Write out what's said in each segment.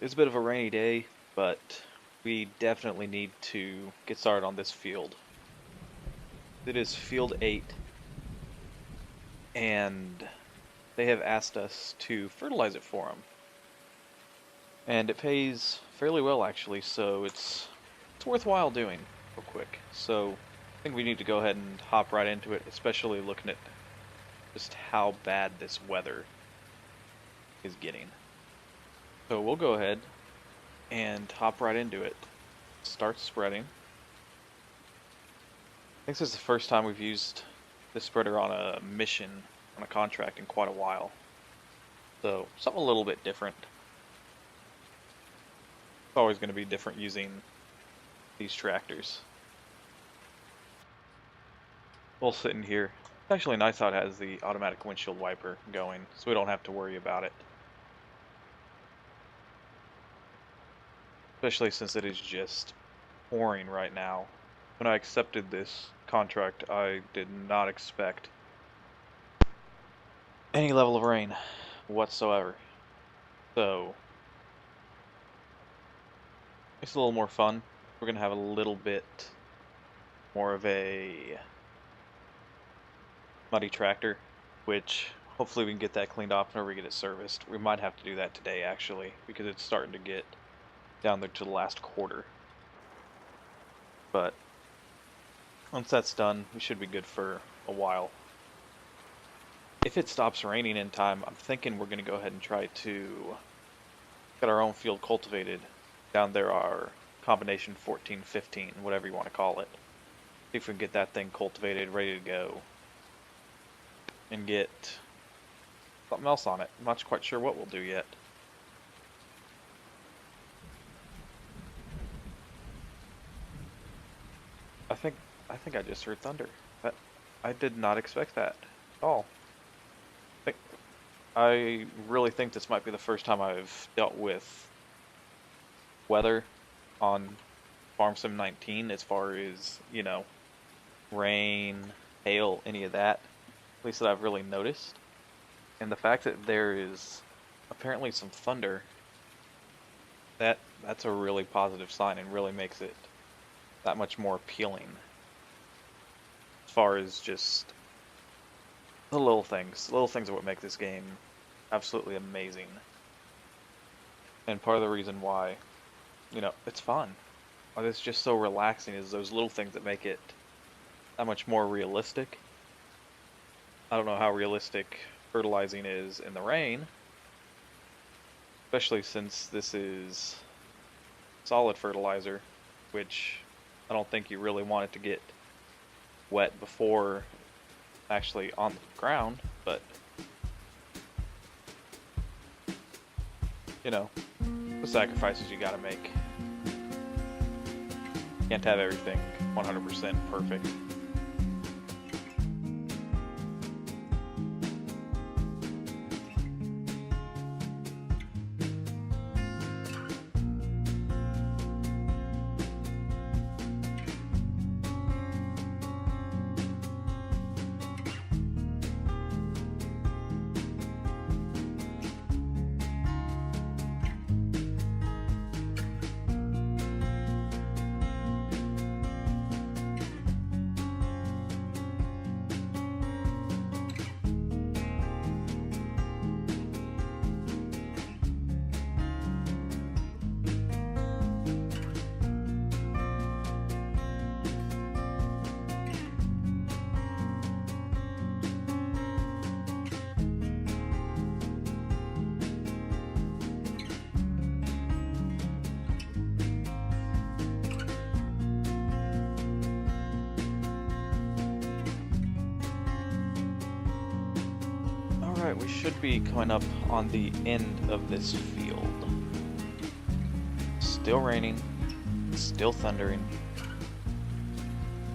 It's a bit of a rainy day, but we definitely need to get started on this field. It is field 8, and they have asked us to fertilize it for them. And it pays fairly well actually, so it's worthwhile doing real quick. So I think we need to go ahead and hop right into it, especially looking at just how bad this weather is getting. So we'll go ahead and hop right into it. Start spreading. I think this is the first time we've used this spreader on a mission, on a contract in quite a while. So something a little bit different. It's always going to be different using these tractors. We'll sit in here. It's actually nice how it has the automatic windshield wiper going, so we don't have to worry about it. Especially since it is just pouring right now. When I accepted this contract, I did not expect any level of rain whatsoever. So it's a little more fun. We're gonna have a little bit more of a muddy tractor, which hopefully we can get that cleaned off whenever we get it serviced. We might have to do that today actually, because it's starting to get down there to the last quarter. But once that's done, we should be good for a while. If it stops raining in time, I'm thinking we're going to go ahead and try to get our own field cultivated. Down there, our combination 14-15, whatever you want to call it. See if we can get that thing cultivated, ready to go. And get something else on it. I'm not quite sure what we'll do yet. I think I just heard thunder. I did not expect that at all. I really think this might be the first time I've dealt with weather on Farm Sim 19 as far as, you know, rain, hail, any of that. At least that I've really noticed. And the fact that there is apparently some thunder, that's a really positive sign and really makes it that much more appealing. As far as just the little things. The little things are what make this game absolutely amazing. And part of the reason why, you know, it's fun. Why it's just so relaxing is those little things that make it that much more realistic. I don't know how realistic fertilizing is in the rain, especially since this is solid fertilizer, which I don't think you really want it to get wet before actually on the ground, but you know, the sacrifices you gotta make. Can't have everything 100% perfect. Alright, we should be coming up on the end of this field. Still raining, still thundering,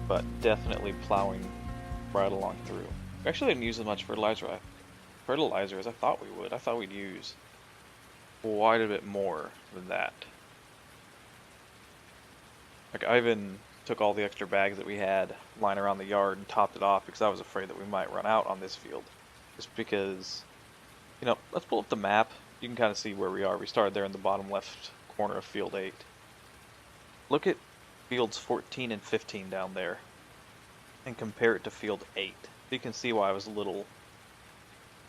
but definitely plowing right along through. We actually didn't use as much fertilizer as I thought we would. I thought we'd use quite a bit more than that. Like, I even took all the extra bags that we had lying around the yard and topped it off because I was afraid that we might run out on this field. Just because, you know, let's pull up the map you can kind of see where we are. We started there in the bottom left corner of field 8. Look at fields 14 and 15 down there and compare it to field 8. You can see why I was a little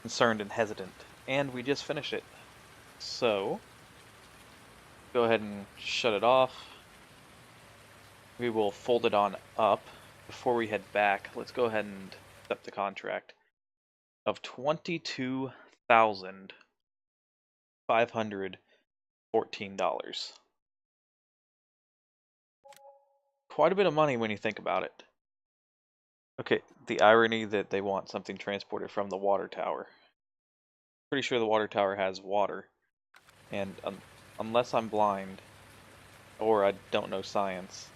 concerned and hesitant. And we just finished it. So, go ahead and shut it off. We will fold it on up. Before we head back, let's go ahead and accept the contract of $22,514. Quite a bit of money when you think about it. Okay, the irony that they want something transported from the water tower. Pretty sure the water tower has water, and unless I'm blind, or I don't know science,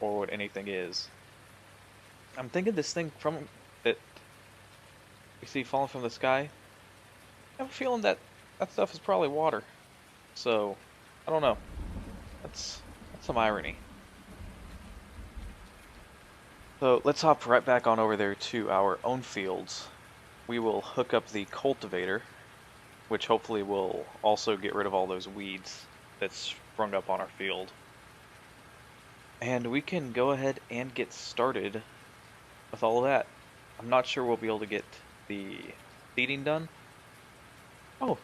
or what anything is, I'm thinking this thing from that you see falling from the sky, I have a feeling that that stuff is probably water. So, I don't know. That's some irony. So let's hop right back on over there to our own fields. We will hook up the cultivator, which hopefully will also get rid of all those weeds that sprung up on our field. And we can go ahead and get started with all of that. I'm not sure we'll be able to get the seeding done. Oh,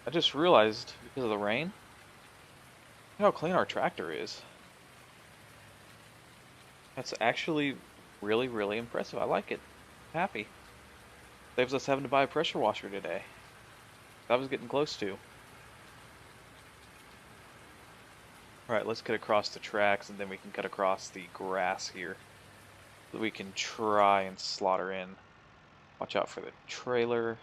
I just realized because of the rain, look how clean our tractor is. That's actually really, really impressive. I like it. I'm happy. Saves us having to buy a pressure washer today. That was getting close to. Alright, let's cut across the tracks and then we can cut across the grass here. So we can try and slaughter in. Watch out for the trailer.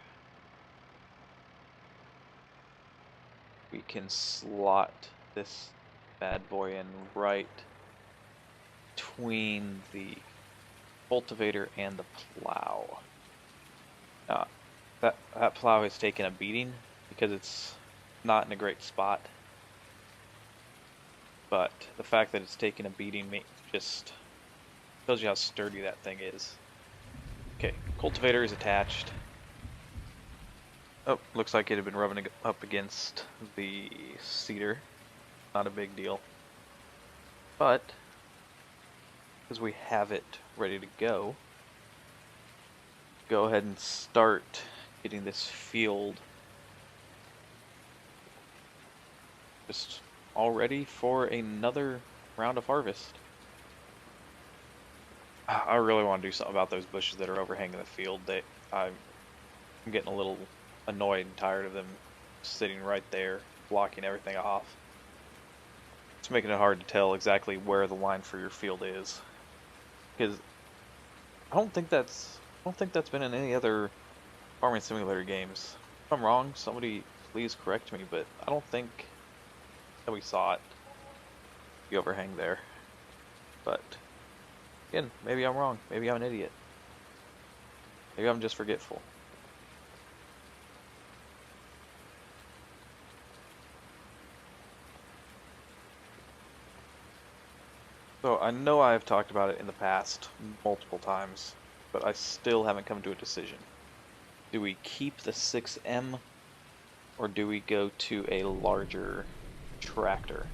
We can slot this bad boy in right between the cultivator and the plow. Now, that plow has taken a beating because it's not in a great spot. But the fact that it's taken a beating just tells you how sturdy that thing is. Okay, cultivator is attached. Oh, looks like it had been rubbing up against the cedar. Not a big deal. But, because we have it ready to go ahead and start getting this field just all ready for another round of harvest. I really want to do something about those bushes that are overhanging the field. I'm getting a little annoyed and tired of them sitting right there, blocking everything off. It's making it hard to tell exactly where the line for your field is, because I don't think that's been in any other farming simulator games. If I'm wrong, somebody please correct me, but I don't think that we saw it. The overhang there, but again, maybe I'm wrong. Maybe I'm an idiot. Maybe I'm just forgetful. So I know I have talked about it in the past multiple times, but I still haven't come to a decision. Do we keep the 6M or do we go to a larger tractor?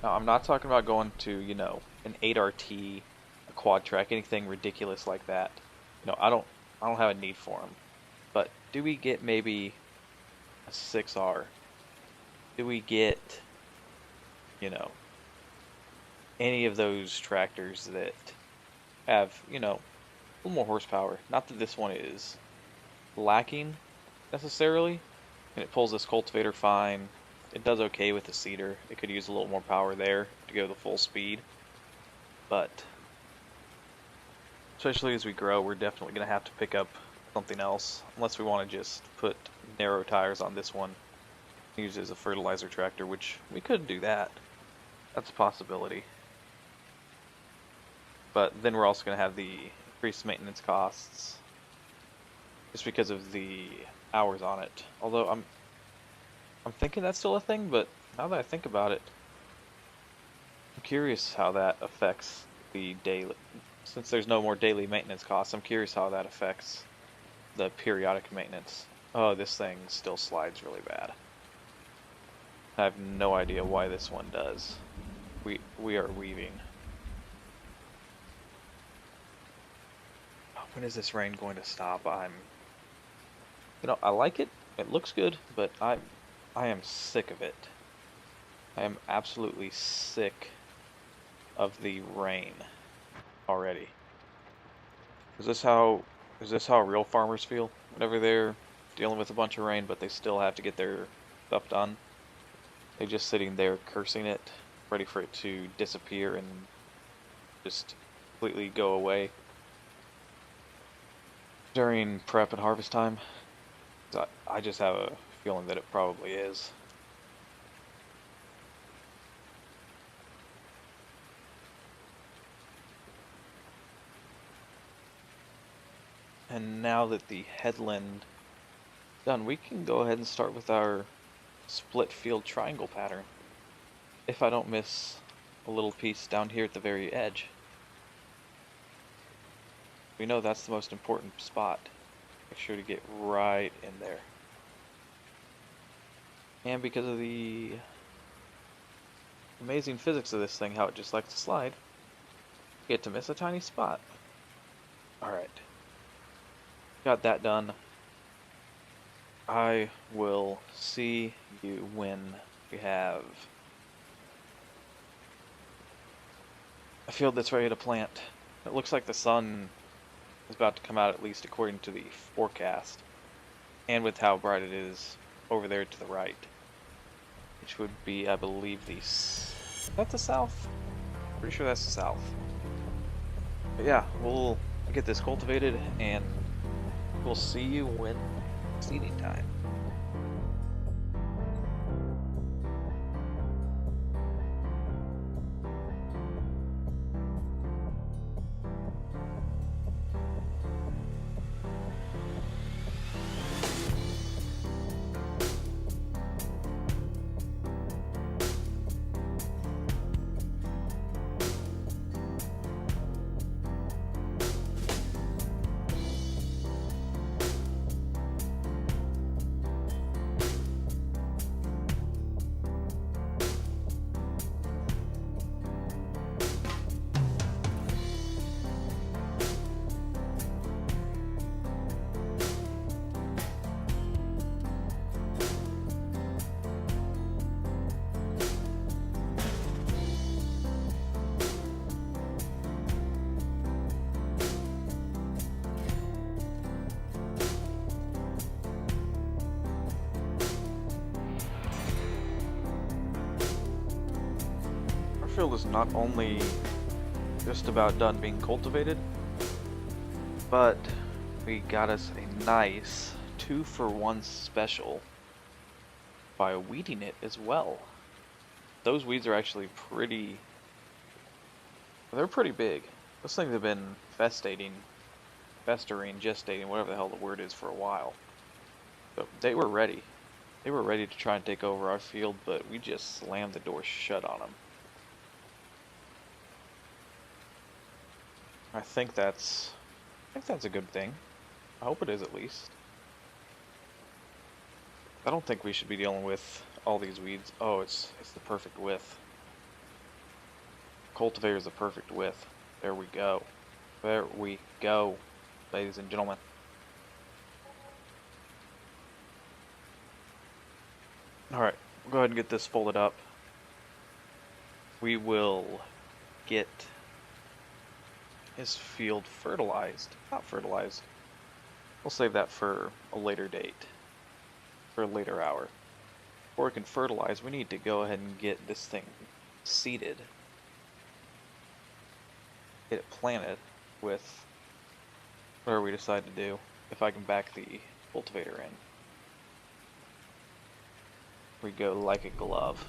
Now, I'm not talking about going to, you know, an 8RT, a quad track, anything ridiculous like that. You know, I don't have a need for them. But do we get maybe a 6R? Do we get, you know, any of those tractors that have, you know, a little more horsepower? Not that this one is lacking necessarily, and it pulls this cultivator fine. It does okay with the seeder. It could use a little more power there to go the full speed, but especially as we grow, we're definitely going to have to pick up something else, unless we want to just put narrow tires on this one, use it as a fertilizer tractor, which we could do that. That's a possibility. But then we're also going to have the increased maintenance costs just because of the hours on it. Although I'm thinking that's still a thing, but now that I think about it, I'm curious how that affects the daily. Since there's no more daily maintenance costs, I'm curious how that affects the periodic maintenance. Oh, this thing still slides really bad. I have no idea why this one does. We are weaving. When is this rain going to stop? I like it. It looks good, but I am sick of it. I am absolutely sick of the rain already. Is this how real farmers feel whenever they're dealing with a bunch of rain, but they still have to get their stuff done? They're just sitting there cursing it, ready for it to disappear and just completely go away during prep and harvest time. I just have a feeling that it probably is. And now that the headland is done, we can go ahead and start with our split field triangle pattern. If I don't miss a little piece down here at the very edge. We know that's the most important spot. Make sure to get right in there. And because of the amazing physics of this thing, how it just likes to slide, you get to miss a tiny spot. Alright. Got that done. I will see you when we have a field that's ready to plant. It looks like the sun is about to come out, at least according to the forecast, and with how bright it is over there to the right, which would be, I believe, is that the south? Pretty sure that's the south. But yeah, we'll get this cultivated, and we'll see you when seeding time. Field is not only just about done being cultivated, but we got us a nice 2-for-1 special by weeding it as well. Those weeds are actually they're pretty big. Those things have been festering, gestating, whatever the hell the word is, for a while. So they were ready. They were ready to try and take over our field, but we just slammed the door shut on them. I think that's a good thing. I hope it is, at least. I don't think we should be dealing with all these weeds. Oh, it's the perfect width. Cultivator is the perfect width. There we go. There we go, ladies and gentlemen. Alright, we'll go ahead and get this folded up. We will get his field fertilized. Not fertilized. We'll save that for a later date. For a later hour. Before we can fertilize, we need to go ahead and get this thing seeded. Get it planted with whatever we decide to do. If I can back the cultivator in. We go like a glove.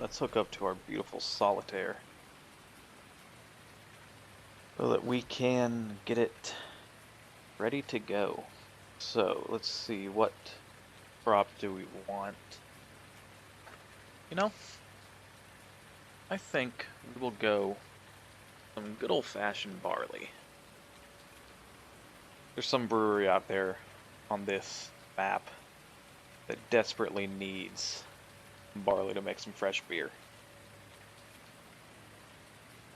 Let's hook up to our beautiful solitaire so that we can get it ready to go. So let's see, what crop do we want? You know, I think we will go some good old-fashioned barley. There's some brewery out there on this map that desperately needs barley to make some fresh beer.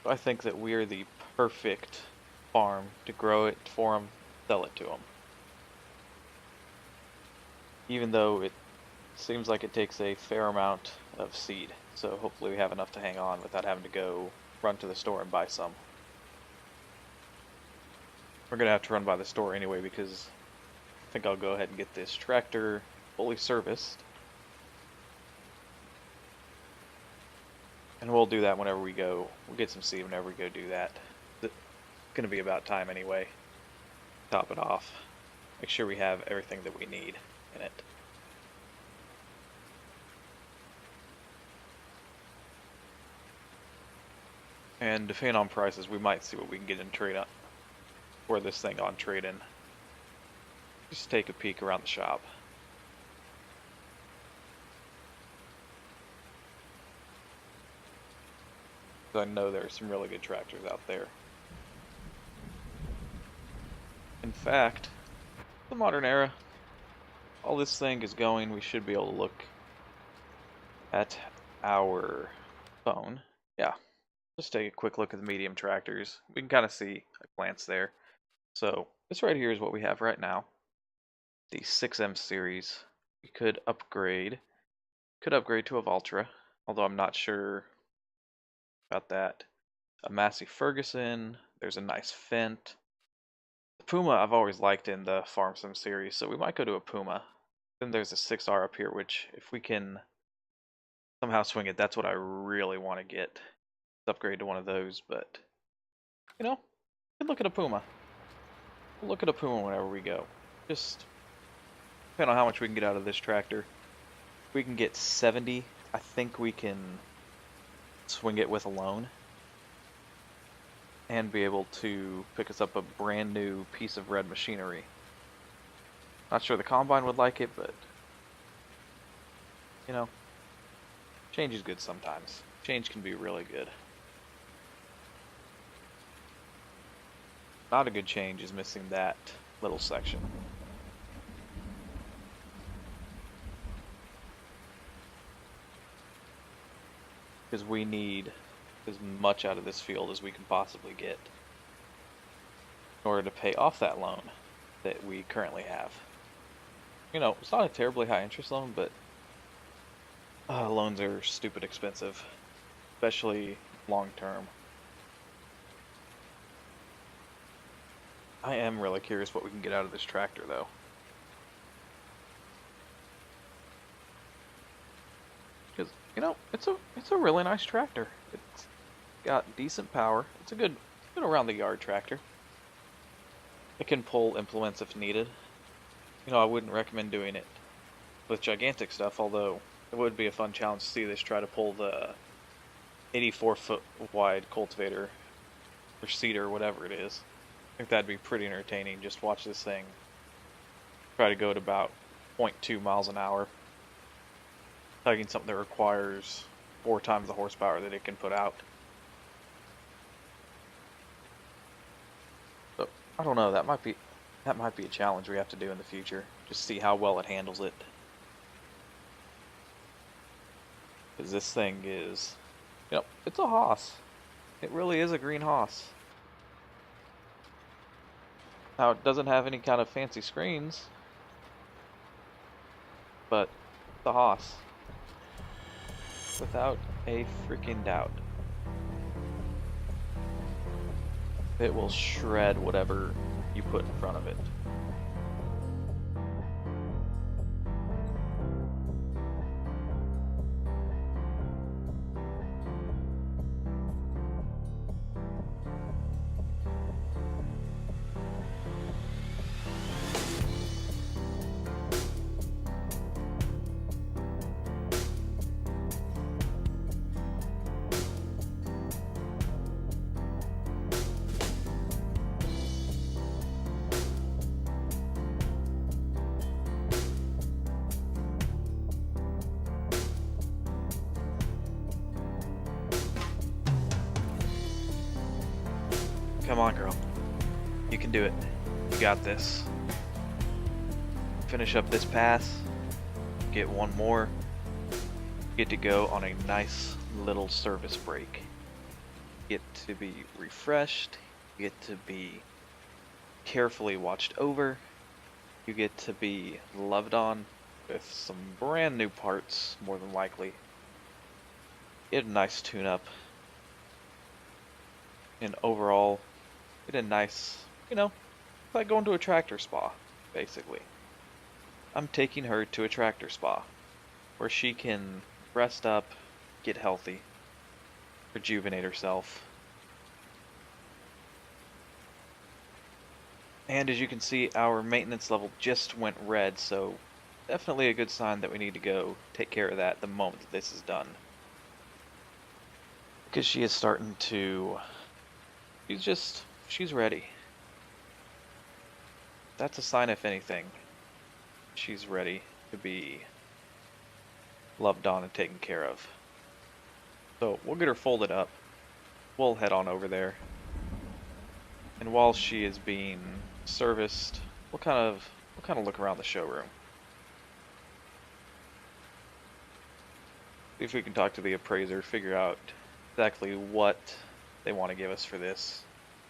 So I think that we are the perfect farm to grow it for them, sell it to them. Even though it seems like it takes a fair amount of seed, so hopefully we have enough to hang on without having to go run to the store and buy some. We're gonna have to run by the store anyway because I think I'll go ahead and get this tractor fully serviced. And we'll do that whenever we go. We'll get some seed whenever we go do that. It's gonna be about time anyway. Top it off. Make sure we have everything that we need in it. And depending on prices, we might see what we can get in trade up for this thing on trade-in. Just take a peek around the shop. I know there are some really good tractors out there. In fact, the modern era, all this thing is going, we should be able to look at our phone. Yeah, just take a quick look at the medium tractors. We can kind of see a glance there. So this right here is what we have right now. The 6M series. We could upgrade to a Valtra, although I'm not sure about that. A Massey Ferguson, there's a nice Fent. The Puma I've always liked in the Farm Sim series, so we might go to a Puma. Then there's a 6R up here, which if we can somehow swing it, that's what I really want to get. Upgrade to one of those, but you know, we could look at a Puma. We'll look at a Puma whenever we go. Just depending on how much we can get out of this tractor. If we can get 70, I think we can swing it with a loan and be able to pick us up a brand new piece of red machinery. Not sure the combine would like it, but you know, change is good sometimes. Change can be really good. Not a good change is missing that little section. Because we need as much out of this field as we can possibly get in order to pay off that loan that we currently have. You know, it's not a terribly high interest loan, but loans are stupid expensive, especially long term. I am really curious what we can get out of this tractor, though. Because, you know, it's a really nice tractor. It's got decent power. It's a good around the yard tractor. It can pull implements if needed. You know, I wouldn't recommend doing it with gigantic stuff, although it would be a fun challenge to see this try to pull the 84-foot wide cultivator or seeder or whatever it is. I think that'd be pretty entertaining. Just watch this thing try to go at about 0.2 miles an hour, tugging something that requires 4 times the horsepower that it can put out. So I don't know. That might be a challenge we have to do in the future. Just see how well it handles it. Because this thing is, you know, it's a hoss. It really is a green hoss. Now, it doesn't have any kind of fancy screens, but the hoss. Without a freaking doubt. It will shred whatever you put in front of it. Come on, girl. You can do it. You got this. Finish up this pass. get one more, get to go on a nice little service break. Get to be refreshed, you get to be carefully watched over, you get to be loved on with some brand new parts, more than likely. Get a nice tune-up, and overall, get a nice, like going to a tractor spa, basically. I'm taking her to a tractor spa, where she can rest up, get healthy, rejuvenate herself. And as you can see, our maintenance level just went red, so definitely a good sign that we need to go take care of that the moment that this is done. Because she is starting to... she's ready. That's a sign, if anything. She's ready to be loved on and taken care of. So we'll get her folded up. We'll head on over there. And while she is being serviced, we'll kind of look around the showroom. See if we can talk to the appraiser, figure out exactly what they want to give us for this,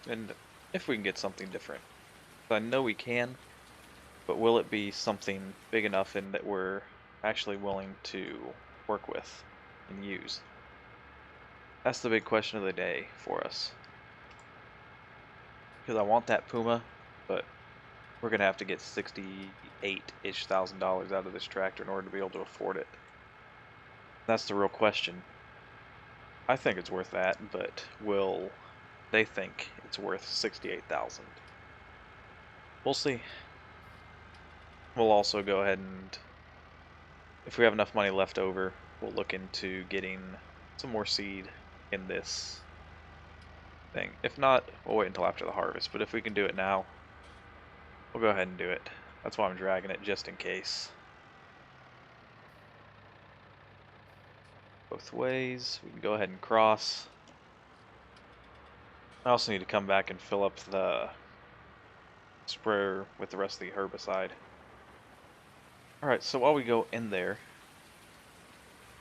and if we can get something different. I know we can, but will it be something big enough and that we're actually willing to work with and use? That's the big question of the day for us. Because I want that Puma, but we're going to have to get $68,000-ish out of this tractor in order to be able to afford it. That's the real question. I think it's worth that, but will they think it's worth $68,000? We'll see. We'll also go ahead and, if we have enough money left over, we'll look into getting some more seed in this thing. If not, we'll wait until after the harvest, but if we can do it now, we'll go ahead and do it. That's why I'm dragging it, just in case. Both ways, we can go ahead and cross. I also need to come back and fill up the sprayer with the rest of the herbicide. Alright, so while we go in there,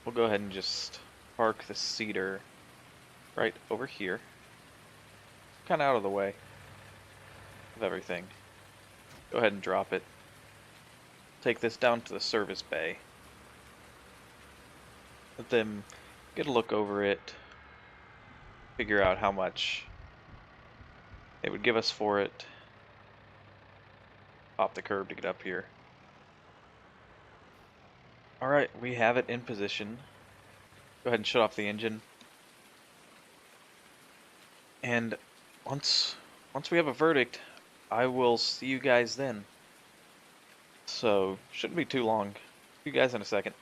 we'll go ahead and just park the seeder right over here. Kind of out of the way of everything. Go ahead and drop it. Take this down to the service bay. Let them get a look over it. Figure out how much they would give us for it. Pop the curb to get up here. Alright, we have it in position. Go ahead and shut off the engine. And once we have a verdict, I will see you guys then. So, shouldn't be too long. See you guys in a second.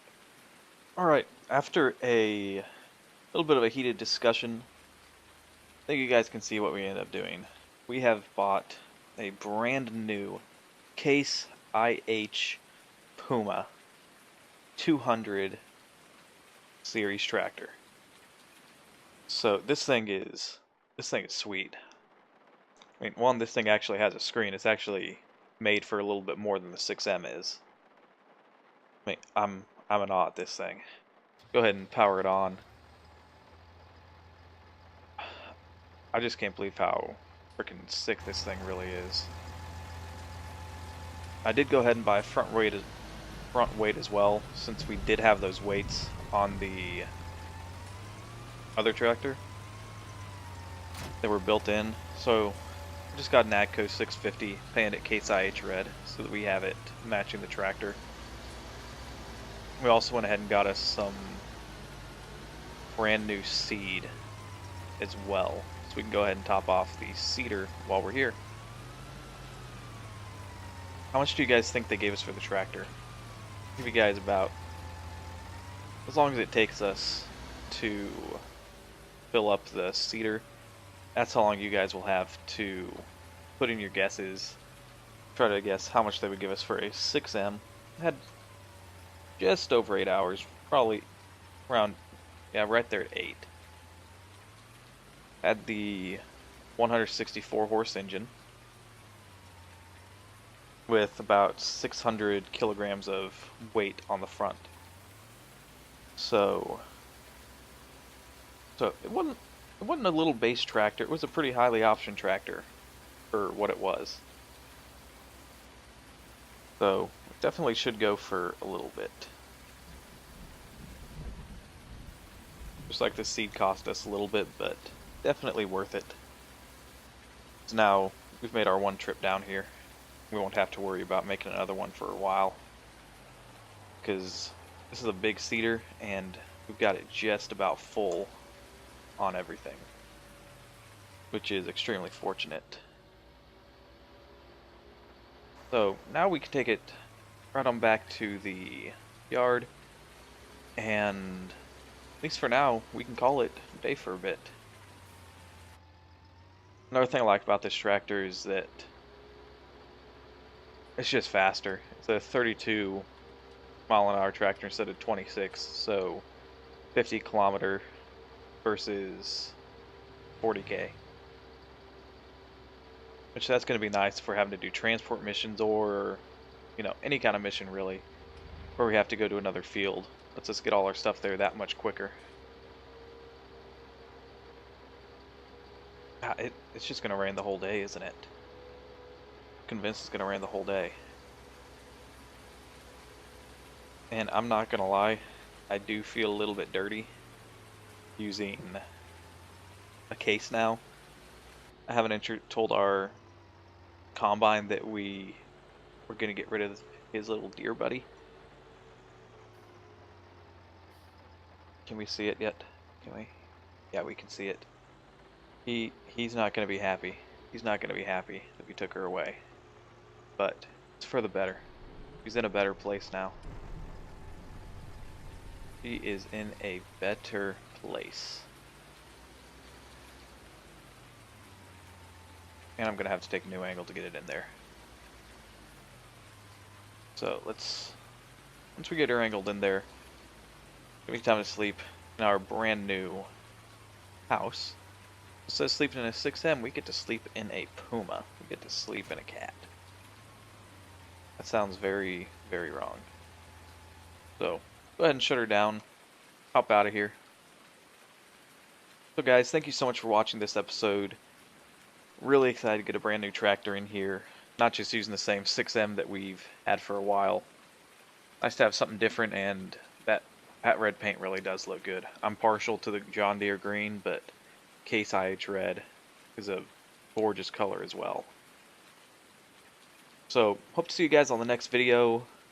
Alright, after a little bit of a heated discussion, I think you guys can see what we ended up doing. We have bought a brand new Case IH Puma 200 series tractor. So this thing is sweet. I mean, one, this thing actually has a screen. It's actually made for a little bit more than the 6M is. I mean, I'm in awe at this thing. Go ahead and power it on. I just can't believe how freaking sick this thing really is. I did go ahead and buy a front weight as well, since we did have those weights on the other tractor that were built in. So I just got an AGCO 650 painted Case IH red so that we have it matching the tractor. We also went ahead and got us some brand new seed as well, so we can go ahead and top off the seeder while we're here. How much do you guys think they gave us for the tractor? I'll give you guys about, as long as it takes us to fill up the seeder, that's how long you guys will have to put in your guesses. Try to guess how much they would give us for a 6M. Had just over 8 hours, probably around, yeah, right there at 8. Had the 164 horse engine. with about 600 kilograms of weight on the front. So it wasn't a little base tractor. It was a pretty highly optioned tractor for what it was. So it definitely should go for a little bit. Just like the seed cost us a little bit, but definitely worth it. So now we've made our one trip down here. We won't have to worry about making another one for a while, because this is a big seeder and we've got it just about full on everything, which is extremely fortunate. So now we can take it right on back to the yard, and at least for now we can call it a day for a bit. Another thing I like about this tractor is that it's just faster. It's a 32-mile-an-hour tractor instead of 26, so 50-kilometer versus 40K. Which that's going to be nice if we're having to do transport missions or, any kind of mission really, where we have to go to another field. Lets us get all our stuff there that much quicker. It's just going to rain the whole day, isn't it? Convinced it's going to rain the whole day. And I'm not going to lie, I do feel a little bit dirty using a case now. I haven't told our combine that we're going to get rid of his little deer buddy. Can we see it yet? Can we? Yeah, we can see it. He's not going to be happy. He's not going to be happy that we took her away. But it's for the better. He's in a better place now. He is in a better place. And I'm going to have to take a new angle to get it in there. So once we get her angled in there, it'll be time to sleep in our brand new house. Instead of sleeping in a 6M, we get to sleep in a Puma. We get to sleep in a cat. That sounds very, very wrong. So go ahead and shut her down. Hop out of here. So guys, thank you so much for watching this episode. Really excited to get a brand new tractor in here. Not just using the same 6M that we've had for a while. Nice to have something different, and that red paint really does look good. I'm partial to the John Deere green, but Case IH red is a gorgeous color as well. So hope to see you guys on the next video.